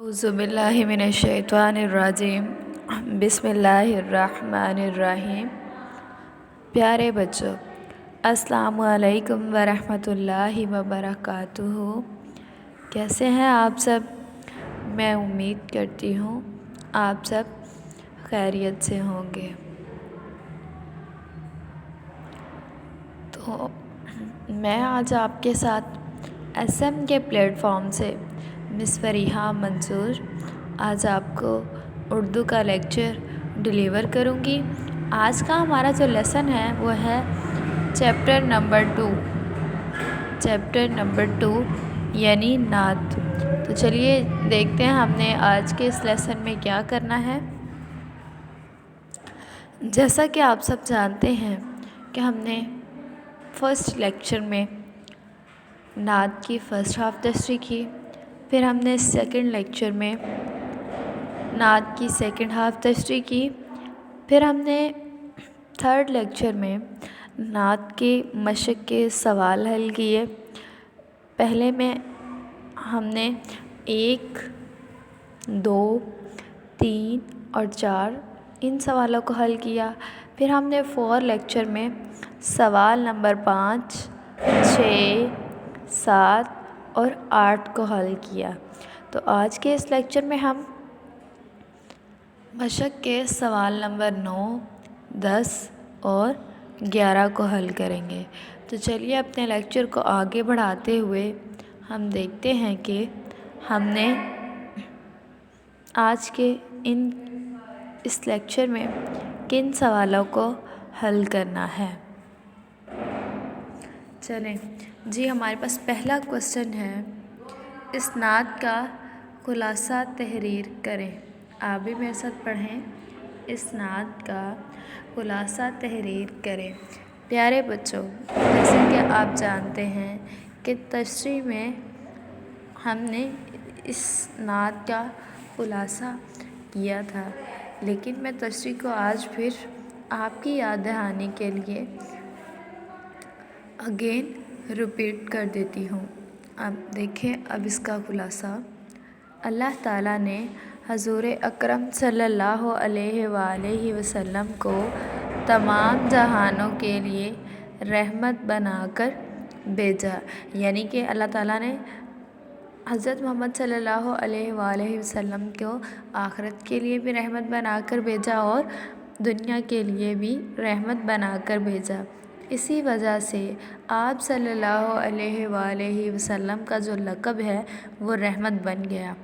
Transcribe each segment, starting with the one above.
अऊज़ु बिल्लाहि मिनश्शैतानिर्रजीम बिस्मिल्लाहिर्रहमानिर्रहीम। प्यारे बच्चों, अस्सलामु अलैकुम वरहमतुल्लाहि वबरकातुहू। कैसे हैं आप सब? मैं उम्मीद करती हूँ आप सब खैरियत से होंगे। तो मैं आज आपके साथ SM के प्लेटफॉर्म से मिस फरीहा मंसूर आज आपको उर्दू का लेक्चर डिलीवर करूँगी। आज का हमारा जो लेसन है वो है चैप्टर नंबर 2 यानी नात। तो चलिए देखते हैं हमने आज के इस लेसन में क्या करना है। जैसा कि आप सब जानते हैं कि हमने फर्स्ट लेक्चर में नात की फ़र्स्ट हाफ तशरीह की, फिर हमने सेकंड लेक्चर में नात की सेकंड हाफ तशरीह की, फिर हमने थर्ड लेक्चर में नात के मशक के सवाल हल किए। पहले में हमने 1, 2, 3 और 4 इन सवालों को हल किया। फिर हमने 4 लेक्चर में सवाल नंबर 5, 6, 7 और 8 को हल किया। तो आज के इस लेक्चर में हम मशक के सवाल नंबर 9, 10 और 11 को हल करेंगे। तो चलिए अपने लेक्चर को आगे बढ़ाते हुए हम देखते हैं कि हमने आज के इस लेक्चर में किन सवालों को हल करना है। चलें जी, हमारे पास पहला क्वेश्चन है, इस नात का खुलासा तहरीर करें। आप भी मेरे साथ पढ़ें, इस नात का खुलासा तहरीर करें। प्यारे बच्चों, जैसे कि आप जानते हैं कि तशरीह में हमने इस नात का खुलासा किया था, लेकिन मैं तशरीह को आज फिर आपकी याद दहानी के लिए अगेन रिपीट कर देती हूँ। अब देखें अब इसका खुलासा। अल्लाह ताला ने हज़ूर अकरम सल्लल्लाहु अलैहि वसल्लम को तमाम जहानों के लिए रहमत बनाकर भेजा। यानी कि अल्लाह ताला ने हज़रत मोहम्मद सल्लल्लाहु अलैहि वसल्लम को आखिरत के लिए भी रहमत बनाकर भेजा और दुनिया के लिए भी रहमत बनाकर भेजा। इसी वजह से आप सल्लल्लाहु अलैहि वसल्लम का जो लक़ब है वो रहमत बन गया।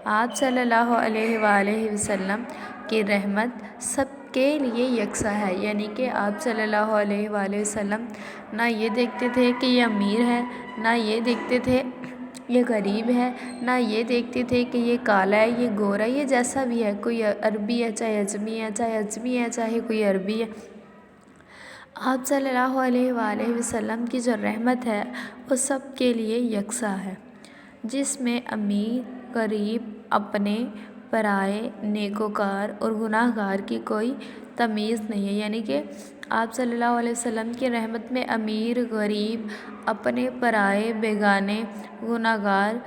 आप सल्लल्लाहु अलैहि वसल्लम की रहमत सबके लिए यकसा है। यानी कि आप सल्लल्लाहु अलैहि वसल्लम ना ये देखते थे कि ये अमीर है, ना ये देखते थे ये गरीब है, ना ये देखते थे कि ये काला है, ये गोरा है, ये जैसा भी है, कोई अरबी है चाहे अजमी है, चाहे कोई अरबी है। आप सल्लल्लाहु अलैहि वसल्लम की जो रहमत है वो सब के लिए यकसा है, जिसमें अमीर गरीब, अपने पराए, नेकोकार और गुनाहगार की कोई तमीज़ नहीं है। यानी कि आप सल्लल्लाहु अलैहि वसल्लम की रहमत में अमीर गरीब, अपने पराए, बेगाने, गुनाहगार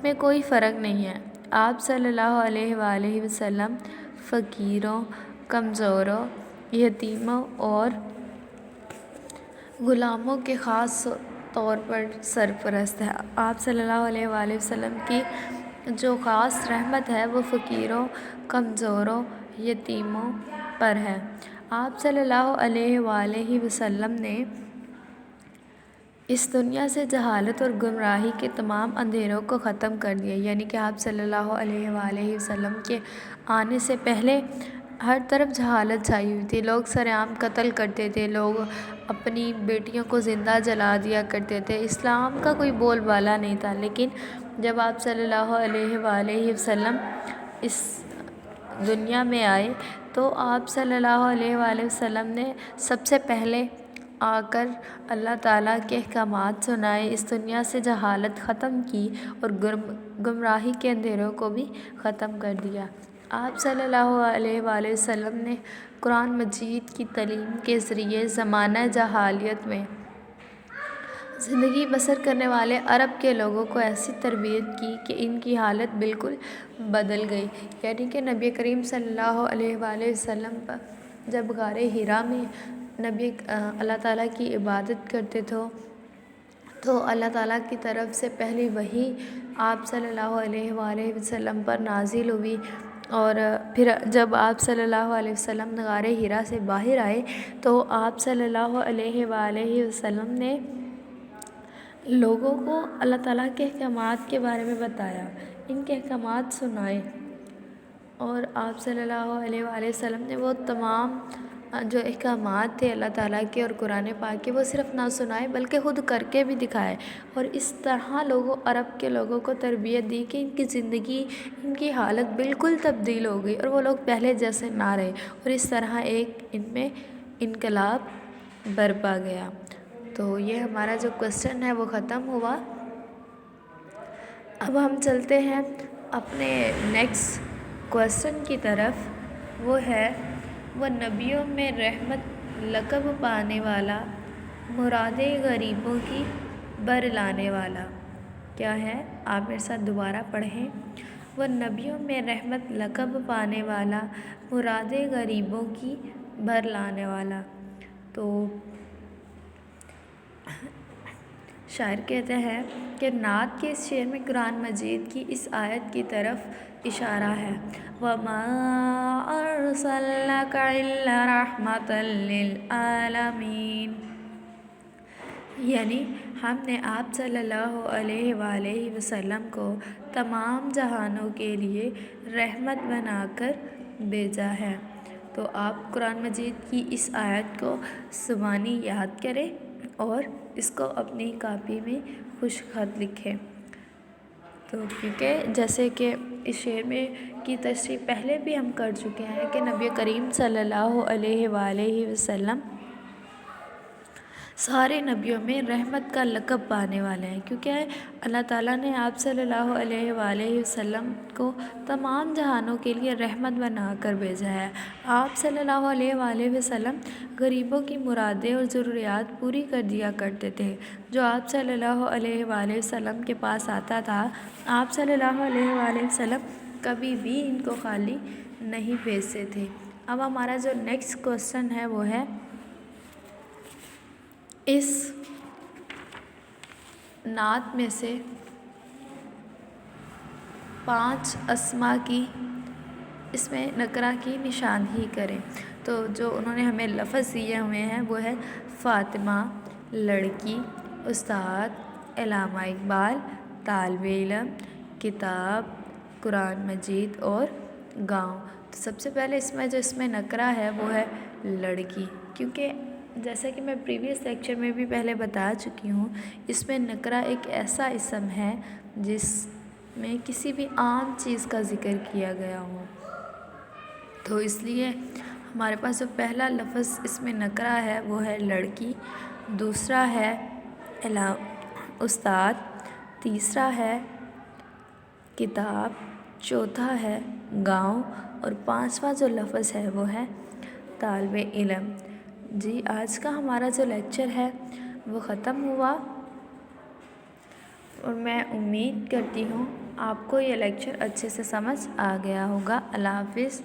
में कोई फ़र्क नहीं है। आप सल्लल्लाहु अलैहि वसल्लम फ़कीरों, कमज़ोरों, यतीमों और ग़ुलामों के ख़ास तौर पर सरपरस्त है। आप सल्लल्लाहु अलैहि वसल्लम की जो ख़ास रहमत है वो फ़कीरों, कमज़ोरों, यतीमों पर है। आप सल्लल्लाहु अलैहि वसल्लम ने इस दुनिया से जहालत और गुमराही के तमाम अंधेरों को ख़त्म कर दिया। यानी कि आप सल्लल्लाहु अलैहि वसल्लम के आने से पहले हर तरफ जहालत छाई हुई थी। लोग सरेआम कत्ल करते थे, लोग अपनी बेटियों को ज़िंदा जला दिया करते थे। इस्लाम का कोई बोलबाला नहीं था। लेकिन जब आप सल्लल्लाहु अलैहि वसल्लम इस दुनिया में आए तो आप सल्लल्लाहु अलैहि वसल्लम ने सबसे पहले आकर अल्लाह ताला के अहकामात सुनाए, इस दुनिया से जहालत ख़त्म की और गुमराही के अंधेरों को भी ख़त्म कर दिया। आप सल्लल्लाहु अलैहि वसल्लम ने कुरान मजीद की तालीम के ज़रिए ज़माना जहालियत में زندگی بسر کرنے والے عرب کے لوگوں کو ایسی تربیت کی کہ ان کی حالت بالکل بدل گئی، یعنی کہ نبی کریم صلی اللہ علیہ وآلہ وسلم پر جب غار حرا میں نبی اللہ تعالیٰ کی عبادت کرتے تھے تو اللہ تعالیٰ کی طرف سے پہلی وحی آپ صلی اللہ علیہ وآلہ وسلم پر نازل ہوئی، اور پھر جب آپ صلی اللہ علیہ وسلم غار حرا سے باہر آئے تو آپ صلی اللہ علیہ وآلہ وسلم نے لوگوں کو اللہ تعالیٰ کے احکامات کے بارے میں بتایا، ان کے احکامات سنائے، اور آپ صلی اللہ علیہ وآلہ وسلم نے وہ تمام جو احکامات تھے اللہ تعالیٰ کے اور قرآن پاک کے وہ صرف نہ سنائے بلکہ خود کر کے بھی دکھائے، اور اس طرح عرب کے لوگوں کو تربیت دی کہ ان کی زندگی، ان کی حالت بالکل تبدیل ہو گئی اور وہ لوگ پہلے جیسے نہ رہے، اور اس طرح ایک ان میں انقلاب برپا گیا۔ تو یہ ہمارا جو کوسچن ہے وہ ختم ہوا۔ اب ہم چلتے ہیں اپنے نیکسٹ کوسچن کی طرف، وہ ہے وہ نبیوں میں رحمت لقب پانے والا، مرادیں غریبوں کی بر لانے والا کیا ہے؟ آپ میرے ساتھ دوبارہ پڑھیں۔ وہ نبیوں میں رحمت لقب پانے والا، مرادیں غریبوں کی بھر لانے والا۔ تو شاعر کہتے ہیں کہ نعت کے اس شعر میں قرآن مجید کی اس آیت کی طرف اشارہ ہے، وَمَا أَرْسَلْنَاكَ إِلَّا رَحْمَةً لِّلْعَالَمِينَ، یعنی ہم نے آپ صلی اللہ علیہ وآلہ وسلم کو تمام جہانوں کے لیے رحمت بنا کر بھیجا ہے۔ تو آپ قرآن مجید کی اس آیت کو زبانی یاد کریں اور اس کو اپنی کاپی میں خوش خط لکھیں۔ تو کیونکہ جیسے کہ اس شعر میں کی تشریح پہلے بھی ہم کر چکے ہیں کہ نبی کریم صلی اللہ علیہ وآلہ وسلم سارے نبیوں میں رحمت کا لقب پانے والے ہیں، کیونکہ اللہ تعالیٰ نے آپ صلی اللہ علیہ وآلہ وسلم کو تمام جہانوں کے لیے رحمت بنا کر بھیجا ہے۔ آپ صلی اللہ علیہ وآلہ وسلم غریبوں کی مرادیں اور ضروریات پوری کر دیا کرتے تھے۔ جو آپ صلی اللہ علیہ وآلہ وسلم کے پاس آتا تھا، آپ صلی اللہ علیہ وآلہ وسلم کبھی بھی ان کو خالی نہیں بھیجتے تھے۔ اب ہمارا جو نیکسٹ کوسچن ہے وہ ہے اس نعت میں سے 5 اسماء کی اس میں نکرہ کی نشاندہی کریں۔ تو جو انہوں نے ہمیں لفظ دیے ہوئے ہیں وہ ہے فاطمہ، لڑکی، استاد، علامہ اقبال، طالب علم، کتاب، قرآن مجید اور گاؤں۔ تو سب سے پہلے اس میں نکرہ ہے وہ ہے لڑکی، کیونکہ جیسا کہ میں پریویس لیکچر میں بھی پہلے بتا چکی ہوں، اس میں نکرہ ایک ایسا اسم ہے جس میں کسی بھی عام چیز کا ذکر کیا گیا ہو، تو اس لیے ہمارے پاس جو پہلا لفظ اس میں نکرہ ہے وہ ہے لڑکی، دوسرا ہے استاد، تیسرا ہے کتاب، چوتھا ہے گاؤں، اور 5واں جو لفظ ہے وہ ہے طالب علم۔ جی آج کا ہمارا جو لیکچر ہے وہ ختم ہوا، اور میں امید کرتی ہوں آپ کو یہ لیکچر اچھے سے سمجھ آ گیا ہوگا۔ اللہ حافظ۔